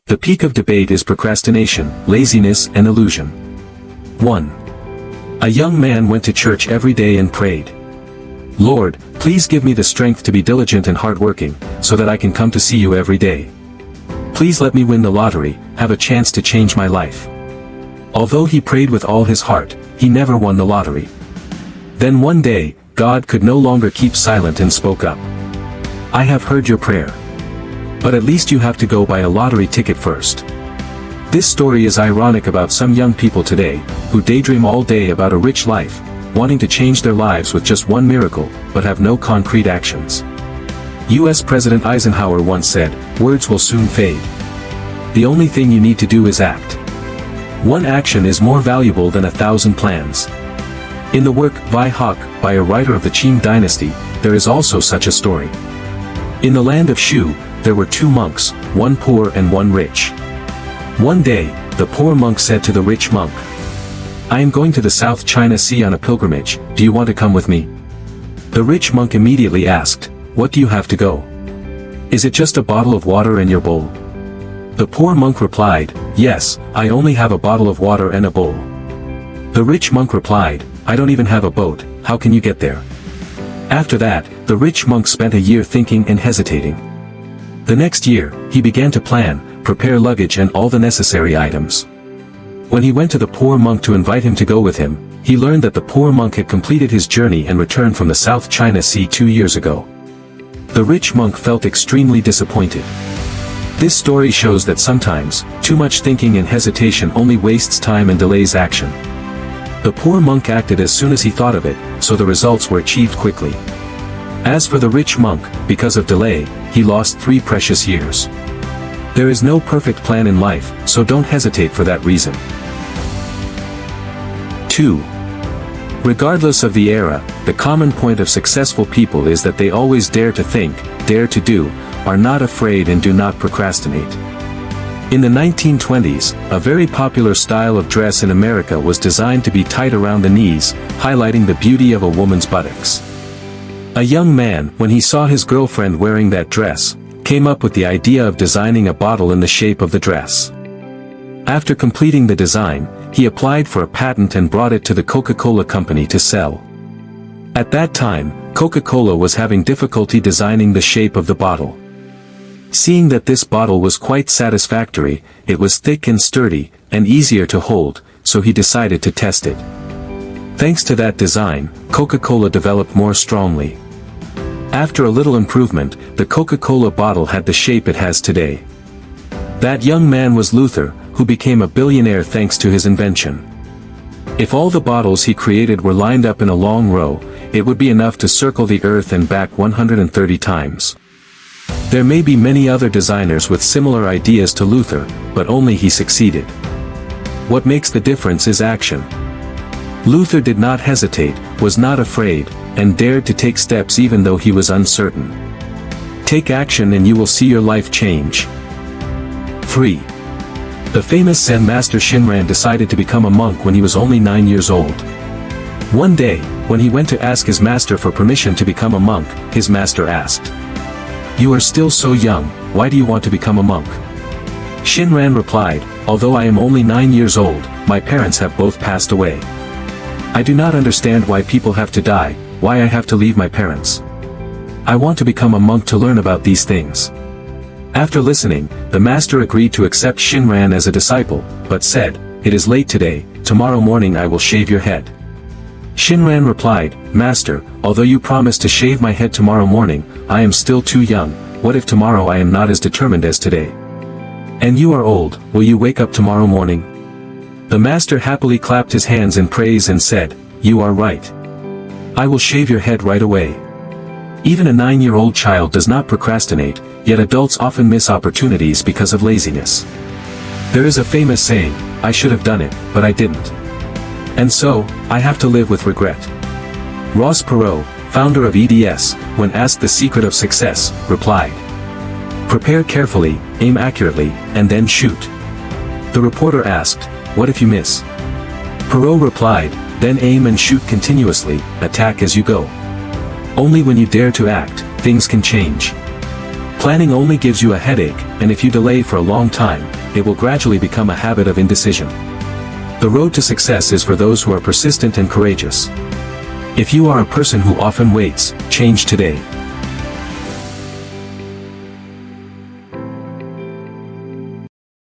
The peak of debate is procrastination, laziness, and illusion. 1. A young man went to church every day and prayed, "Lord, please give me the strength to be diligent and hardworking, so that I can come to see you every day. Please let me win the lottery, have a chance to change my life." Although he prayed with all his heart, he never won the lottery. Then one day, God could no longer keep silent and spoke up. "I have heard your prayer. But at least you have to go buy a lottery ticket first." This story is ironic about some young people today, who daydream all day about a rich life, wanting to change their lives with just one miracle, but have no concrete actions. US President Eisenhower once said, "Words will soon fade. The only thing you need to do is act. One action is more valuable than 1,000 plans." In the work, Vai Hawk, by a writer of the Qing dynasty, there is also such a story. In the land of Shu, there were 2 monks, one poor and one rich. One day, the poor monk said to the rich monk, "I am going to the South China Sea on a pilgrimage, do you want to come with me?" The rich monk immediately asked, "What do you have to go? Is it just a bottle of water and your bowl?" The poor monk replied, "Yes, I only have a bottle of water and a bowl." The rich monk replied, "I don't even have a boat, how can you get there?" After that, the rich monk spent a year thinking and hesitating. The next year, he began to plan, prepare luggage and all the necessary items. When he went to the poor monk to invite him to go with him, he learned that the poor monk had completed his journey and returned from the South China Sea 2 years ago. The rich monk felt extremely disappointed. This story shows that sometimes, too much thinking and hesitation only wastes time and delays action. The poor monk acted as soon as he thought of it, so the results were achieved quickly. As for the rich monk, because of delay, he lost 3 precious years. There is no perfect plan in life, so don't hesitate for that reason. 2. Regardless of the era, the common point of successful people is that they always dare to think, dare to do, are not afraid and do not procrastinate. In the 1920s, a very popular style of dress in America was designed to be tight around the knees, highlighting the beauty of a woman's buttocks. A young man, when he saw his girlfriend wearing that dress, came up with the idea of designing a bottle in the shape of the dress. After completing the design, he applied for a patent and brought it to the Coca-Cola company to sell. At that time, Coca-Cola was having difficulty designing the shape of the bottle. Seeing that this bottle was quite satisfactory, it was thick and sturdy, and easier to hold, so he decided to test it. Thanks to that design, Coca-Cola developed more strongly. After a little improvement, the Coca-Cola bottle had the shape it has today. That young man was Luther, who became a billionaire thanks to his invention. If all the bottles he created were lined up in a long row, it would be enough to circle the earth and back 130 times. There may be many other designers with similar ideas to Luther, but only he succeeded. What makes the difference is action. Luther did not hesitate, was not afraid, and dared to take steps even though he was uncertain. Take action and you will see your life change. 3. The famous Zen master Shinran decided to become a monk when he was only 9 years old. One day, when he went to ask his master for permission to become a monk, his master asked, "You are still so young, why do you want to become a monk?" Shinran replied, "Although I am only 9 years old, my parents have both passed away. I do not understand why people have to die, why I have to leave my parents. I want to become a monk to learn about these things." After listening, the master agreed to accept Shinran as a disciple, but said, "It is late today, tomorrow morning I will shave your head." Shinran replied, "Master, although you promised to shave my head tomorrow morning, I am still too young, what if tomorrow I am not as determined as today? And you are old, will you wake up tomorrow morning?" The master happily clapped his hands in praise and said, "You are right. I will shave your head right away." Even a 9-year-old child does not procrastinate, yet adults often miss opportunities because of laziness. There is a famous saying, "I should have done it, but I didn't. And so, I have to live with regret." Ross Perot, founder of EDS, when asked the secret of success, replied, "Prepare carefully, aim accurately, and then shoot." The reporter asked, "What if you miss?" Perot replied, "Then aim and shoot continuously, attack as you go. Only when you dare to act, things can change." Planning only gives you a headache, and if you delay for a long time, it will gradually become a habit of indecision. The road to success is for those who are persistent and courageous. If you are a person who often waits, change today.